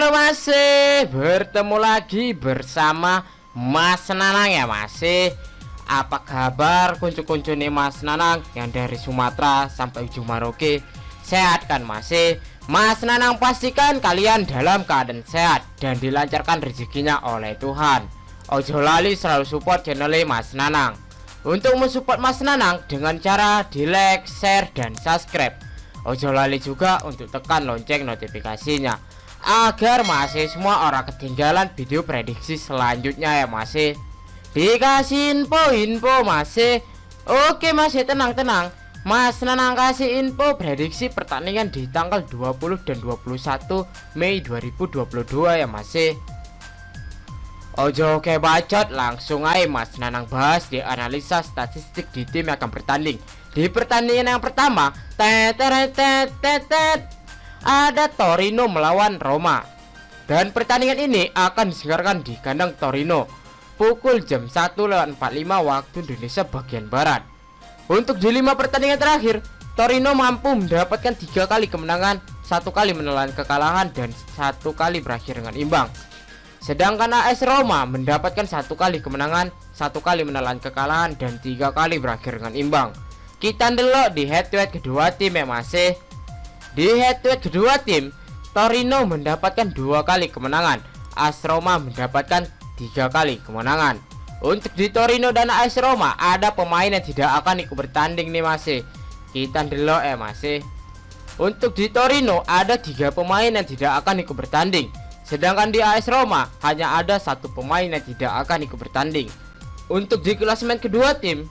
Halo, masih bertemu lagi bersama Mas Nanang ya masih. Apa kabar kuncu-kuncu nih Mas Nanang yang dari Sumatera sampai ujung Maroke? Sehat kan masih? Mas Nanang pastikan kalian dalam keadaan sehat dan dilancarkan rezekinya oleh Tuhan. Ojo lali selalu support channelnya Mas Nanang. Untuk mensupport Mas Nanang dengan cara di like, share, dan subscribe. Ojo lali juga untuk tekan lonceng notifikasinya agar masih semua orang ketinggalan video prediksi selanjutnya ya masih. Dikasih info masih. Oke masih, tenang. Mas Nanang kasih info prediksi pertandingan di tanggal 20 dan 21 Mei 2022 ya masih. Ojo kayak bacot, langsung aja Mas Nanang bahas di analisa statistik di tim yang akan bertanding. Di pertandingan yang pertama, ada Torino melawan Roma. Dan pertandingan ini akan diselenggarakan di kandang Torino pukul jam 1:45 waktu Indonesia bagian barat. Untuk di 5 pertandingan terakhir, Torino mampu mendapatkan 3 kali kemenangan, 1 kali menelan kekalahan, dan 1 kali berakhir dengan imbang. Sedangkan AS Roma mendapatkan 1 kali kemenangan, 1 kali menelan kekalahan, dan 3 kali berakhir dengan imbang. Kita ndelok di head to head kedua tim ya masih. Di head to head kedua tim, Torino mendapatkan 2 kali kemenangan, AS Roma mendapatkan 3 kali kemenangan. Untuk di Torino dan AS Roma ada pemain yang tidak akan ikut bertanding nih masih. Kita ndelok ya masih. Untuk di Torino ada 3 pemain yang tidak akan ikut bertanding. Sedangkan di AS Roma hanya ada 1 pemain yang tidak akan ikut bertanding. Untuk di klasemen kedua tim,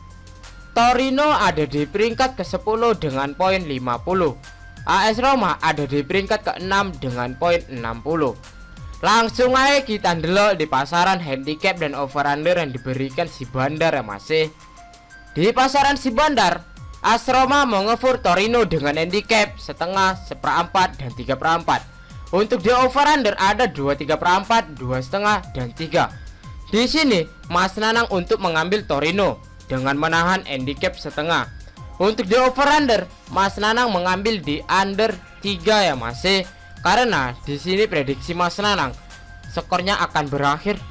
Torino ada di peringkat ke-10 dengan poin 50. AS Roma ada di peringkat ke-6 dengan poin 60. Langsung aja kita ndelok di pasaran handicap dan over under yang diberikan si Bandar ya masih. Di pasaran si Bandar, AS Roma mengefur Torino dengan handicap setengah, seperempat, dan 3/4. Untuk di over under ada 2/3/4, 2,5, dan 3. Di sini Mas Nanang untuk mengambil Torino dengan menahan handicap setengah. Untuk di over under, Mas Nanang mengambil di under 3 ya masih. Karena di sini prediksi Mas Nanang skornya akan berakhir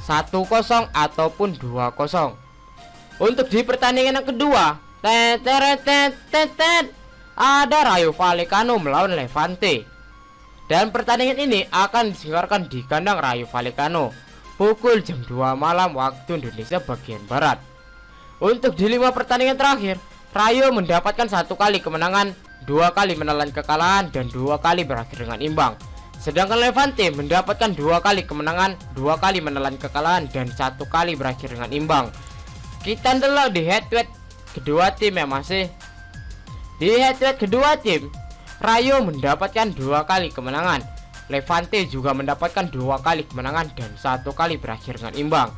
1-0 ataupun 2-0. Untuk di pertandingan yang kedua, ada Rayo Vallecano melawan Levante. Dan pertandingan ini akan diselenggarakan di kandang Rayo Vallecano pukul jam 2 malam waktu Indonesia bagian barat. Untuk di 5 pertandingan terakhir, Rayo mendapatkan 1 kali kemenangan, 2 kali menelan kekalahan, dan 2 kali berakhir dengan imbang. Sedangkan Levante mendapatkan 2 kali kemenangan, 2 kali menelan kekalahan, dan 1 kali berakhir dengan imbang. Kita ndelok di head to head kedua tim ya masih. Di head to head kedua tim, Rayo mendapatkan 2 kali kemenangan, Levante juga mendapatkan 2 kali kemenangan, dan 1 kali berakhir dengan imbang.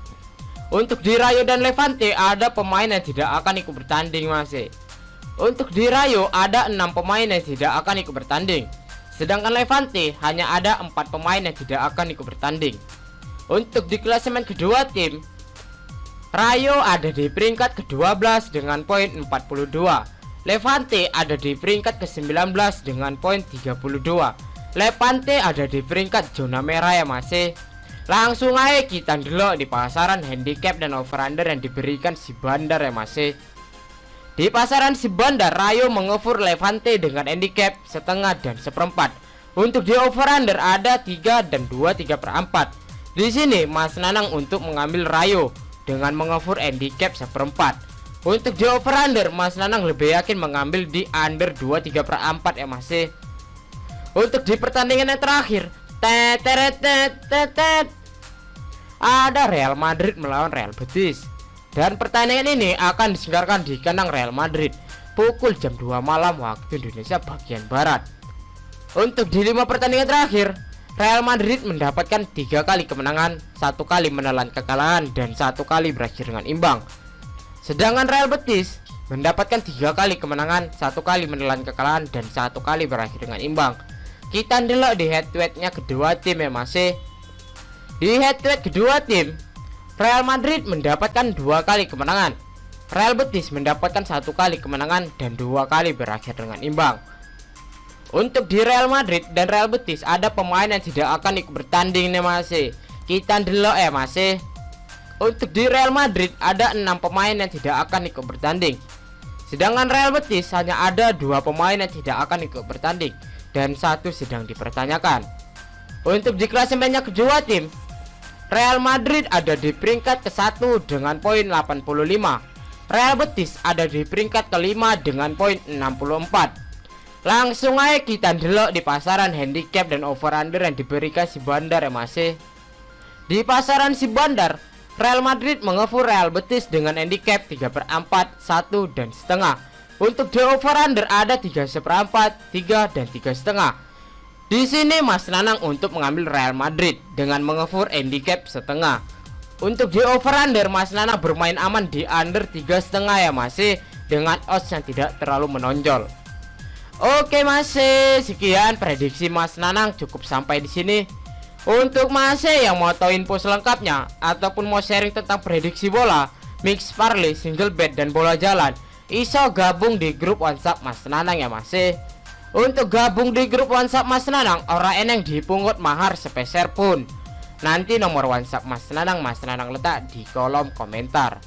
Untuk di Rayo dan Levante ada pemain yang tidak akan ikut bertanding masih. Untuk di Rayo ada 6 pemain yang tidak akan ikut bertanding. Sedangkan Levante hanya ada 4 pemain yang tidak akan ikut bertanding. Untuk di klasemen kedua tim, Rayo ada di peringkat ke-12 dengan poin 42. Levante ada di peringkat ke-19 dengan poin 32. Levante ada di peringkat zona merah ya masih. Langsung aja kita ndelok di pasaran handicap dan over under yang diberikan si Bandar ya masih. Di pasaran si Bandar, Rayo mengefur Levante dengan handicap setengah dan seperempat. Untuk di over under ada 3 dan 2/3/4. Di sini Mas Nanang untuk mengambil Rayo dengan mengefur handicap seperempat. Untuk di over under, Mas Nanang lebih yakin mengambil di under 2/3/4 ya masih. Untuk di pertandingan yang terakhir, ada Real Madrid melawan Real Betis. Dan pertandingan ini akan diselenggarakan di kandang Real Madrid pukul jam 2 malam waktu Indonesia bagian barat. Untuk di 5 pertandingan terakhir, Real Madrid mendapatkan 3 kali kemenangan, 1 kali menelan kekalahan, dan 1 kali berakhir dengan imbang. Sedangkan Real Betis mendapatkan 3 kali kemenangan, 1 kali menelan kekalahan, dan 1 kali berakhir dengan imbang. Kita ndelok di head to headnya kedua tim ya masih. Di head to head kedua tim, Real Madrid mendapatkan 2 kali kemenangan, Real Betis mendapatkan 1 kali kemenangan, dan 2 kali berakhir dengan imbang. Untuk di Real Madrid dan Real Betis ada pemain yang tidak akan ikut bertanding nih masih. Kita delok ya masih. Untuk di Real Madrid ada 6 pemain yang tidak akan ikut bertanding. Sedangkan Real Betis hanya ada 2 pemain yang tidak akan ikut bertanding dan 1 sedang dipertanyakan. Untuk di klasemennya kedua tim, Real Madrid ada di peringkat ke-1 dengan poin 85. Real Betis ada di peringkat ke-5 dengan poin 64. Langsung aja kita delok di pasaran handicap dan over under yang diberikan si Bandar ya masih. Di pasaran si Bandar, Real Madrid mengevur Real Betis dengan handicap 3/4, 1 dan setengah. Untuk di over under ada 3/4, 3 dan 3,5. Di sini Mas Nanang untuk mengambil Real Madrid dengan mengevur handicap setengah. Untuk di over under Mas Nanang bermain aman di under 3,5 ya masih, dengan odds yang tidak terlalu menonjol. Oke masih, sekian prediksi Mas Nanang cukup sampai di sini. Untuk masih yang mau tahu info selengkapnya ataupun mau sharing tentang prediksi bola, mix parlay, single bet dan bola jalan, iso gabung di grup WhatsApp Mas Nanang ya masih. Untuk gabung di grup WhatsApp Mas Nanang, orang eneng dipungut mahar sepeser pun. Nanti nomor WhatsApp Mas Nanang letak di kolom komentar.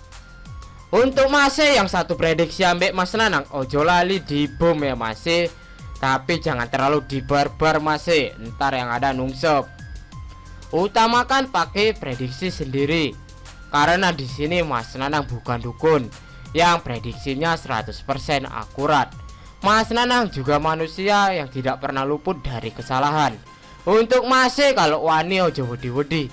Untuk masih yang satu prediksi ambek Mas Nanang, ojo lali di bom ya masih. Tapi jangan terlalu dibarbar masih, ntar yang ada nungsep. Utamakan pakai prediksi sendiri, karena di sini Mas Nanang bukan dukun yang prediksinya 100% akurat. Mas Nanang juga manusia yang tidak pernah luput dari kesalahan. Untuk masih kalau wani ojo wedi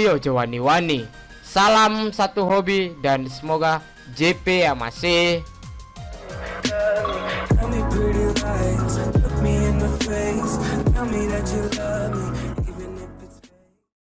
ojo wani. Salam satu hobi dan semoga JP ya masih. Tell me pretty lies, look me in the face, tell me that you love me.